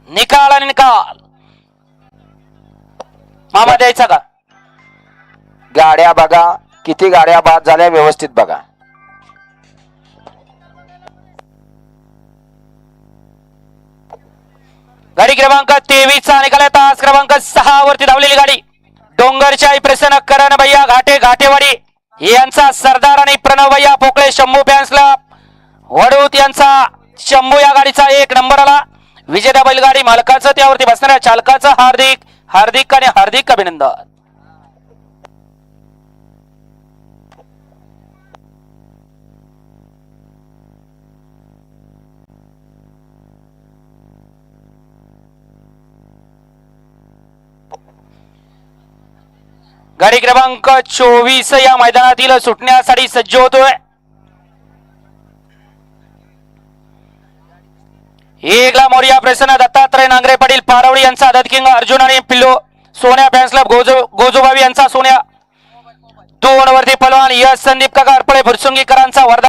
निकाल आणि निकाल मामा द्यायचा का? गाड्या बघा किती गाड्या बाद झाल्या व्यवस्थित बघा. गाडी क्रमांक 23 चा निकाल आहे. तास क्रमांक 6 वरती धावलेली गाडी डोंगरच्या प्रसन्न करण भैया घाटे घाटेवाडी यांचा सरदार आणि प्रणव भैया पोकळे शंभू फॅन्स क्लब वडूत यांचा शंभू या गाडीचा 1 नंबर आला. विजेता बैलगाडी मालकाचं त्यावरती बसणाऱ्या चालकाचं हार्दिक हार्दिक आणि हार्दिक अभिनंदन. गाडी क्रमांक 24 या मैदानातील सुटण्यासाठी सज्ज होतोय. एकला मोरिया प्रसन्न दत्तात्रय नांगरे पाटील पारवडी यांचा आदत किंग अर्जुन आणि पिल्लो सोन्या फॅन्स क्लब गोजोबावी यांचा सोन्या. 2 वरती पलवान यश संदीप काका अडपळे फुरसुंगीकरांचा वरदान.